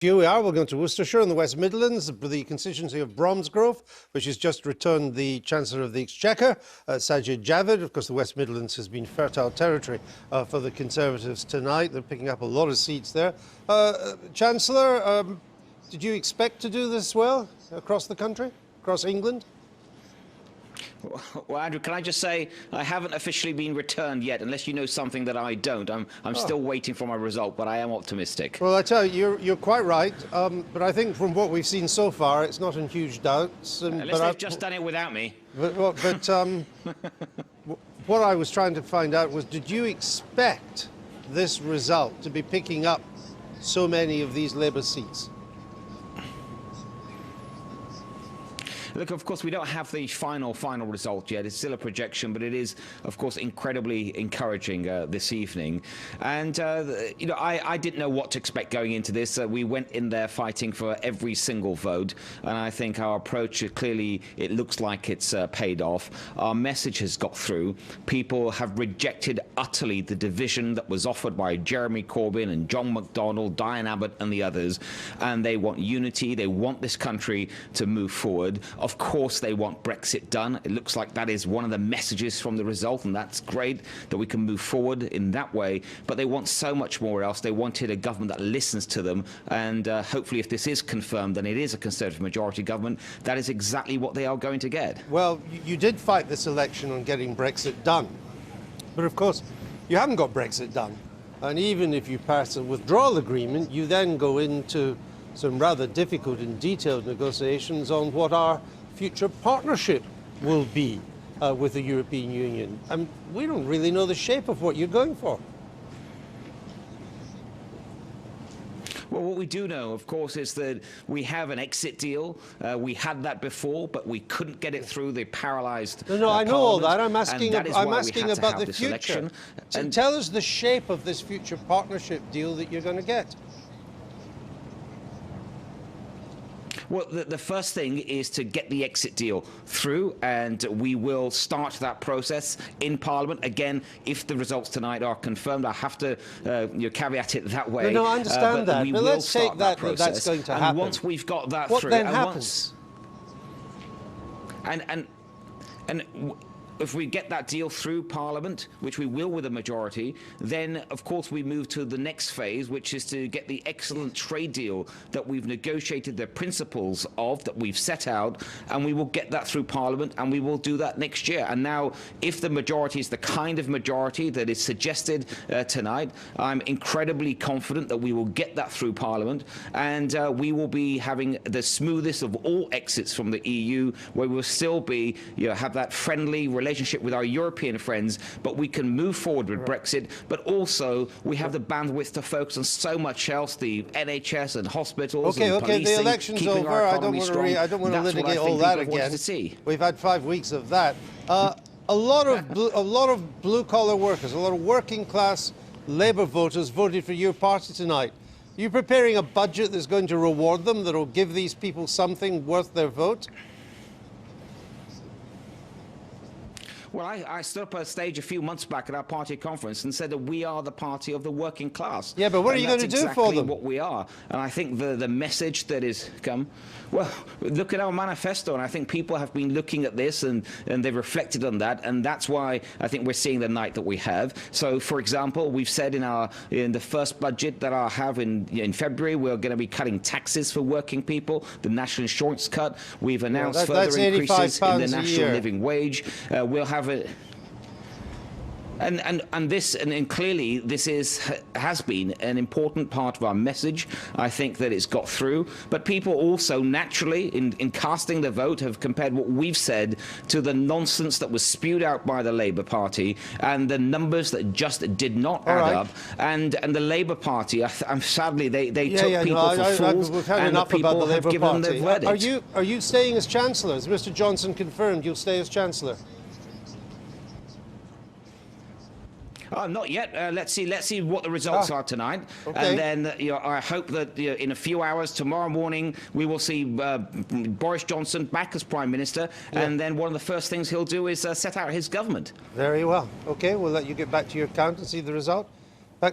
Here we are. We're going to Worcestershire in the West Midlands, the constituency of Bromsgrove, which has just returned the Chancellor of the Exchequer, Sajid Javid. Of course, the West Midlands has been fertile territory for the Conservatives tonight. They're picking up a lot of seats there. Chancellor, did you expect to do this well across the country, across England? Well, Andrew, can I just say I haven't officially been returned yet, unless you know something that I don't. I'm still waiting for my result, but I am optimistic. Well, I tell you, you're quite right. But I think from what we've seen so far, it's not in huge doubts. Unless they've just done it without me. But what I was trying to find out was, did you expect this result to be picking up so many of these Labour seats? Look, of course, we don't have the final result yet. It's still a projection, but it is, of course, incredibly encouraging this evening. And, you know, I didn't know what to expect going into this. We went in there fighting for every single vote. And I think our approach, clearly, it looks like it's paid off. Our message has got through. People have rejected utterly the division that was offered by Jeremy Corbyn and John McDonnell, Diane Abbott and the others. And they want unity. They want this country to move forward. Of course, they want Brexit done. It looks like that is one of the messages from the result, and that's great that we can move forward in that way. But they want so much more else. They wanted a government that listens to them, and hopefully, if this is confirmed, and it is a Conservative majority government, that is exactly what they are going to get. Well, you did fight this election on getting Brexit done. But of course, you haven't got Brexit done. And even if you pass a withdrawal agreement, you then go into some rather difficult and detailed negotiations on what our future partnership will be with the European Union. And we don't really know the shape of what you're going for. Well, what we do know, of course, is that we have an exit deal. We had that before, but we couldn't get it through the paralysed No, I know all that. I'm asking about the future. Election. So tell us the shape of this future partnership deal that you're going to get. Well, the first thing is to get the exit deal through, and we will start that process in Parliament. Again, if the results tonight are confirmed, I have to caveat it that way. No, I understand that. But let's take that that's going to happen. And once we've got that what through, then happens? And if we get that deal through Parliament, which we will with a majority, then, of course, we move to the next phase, which is to get the excellent trade deal that we've negotiated the principles of, that we've set out, and we will get that through Parliament, and we will do that next year. And now, if the majority is the kind of majority that is suggested tonight, I'm incredibly confident that we will get that through Parliament, and we will be having the smoothest of all exits from the EU, where we will still be, have that friendly relationship with our European friends, but we can move forward with Brexit. But also, we have the bandwidth to focus on so much else: the NHS and hospitals. Okay, policing, the election's over. I don't want to litigate all that again. We've had 5 weeks of that. A lot of blue-collar workers, a lot of working-class Labour voters voted for your party tonight. Are you preparing a budget that's going to reward them, that will give these people something worth their vote? Well, I stood up on a stage a few months back at our party conference and said that we are the party of the working class. Yeah, but what are you going to do for them? What we are. And I think the message that is come, well, look at our manifesto, and I think people have been looking at this and they've reflected on that, and that's why I think we're seeing the night that we have. So, for example, we've said in the first budget that I'll have in February, we're going to be cutting taxes for working people, the national insurance cut. We've announced further increases in the national living wage. We'll have it, and clearly this has been an important part of our message. I think that it's got through, but people also naturally in casting the vote have compared what we've said to the nonsense that was spewed out by the Labour Party and the numbers that just did not add up. And the Labour Party, sadly, they took people for fools, and the people have given them their verdict. Are you staying as Chancellor? Has Mr. Johnson confirmed you'll stay as Chancellor? Not yet. Let's see what the results are tonight, and then I hope that in a few hours tomorrow morning we will see Boris Johnson back as Prime Minister, and then one of the first things he'll do is set out his government. Very well. Okay, we'll let you get back to your account and see the result.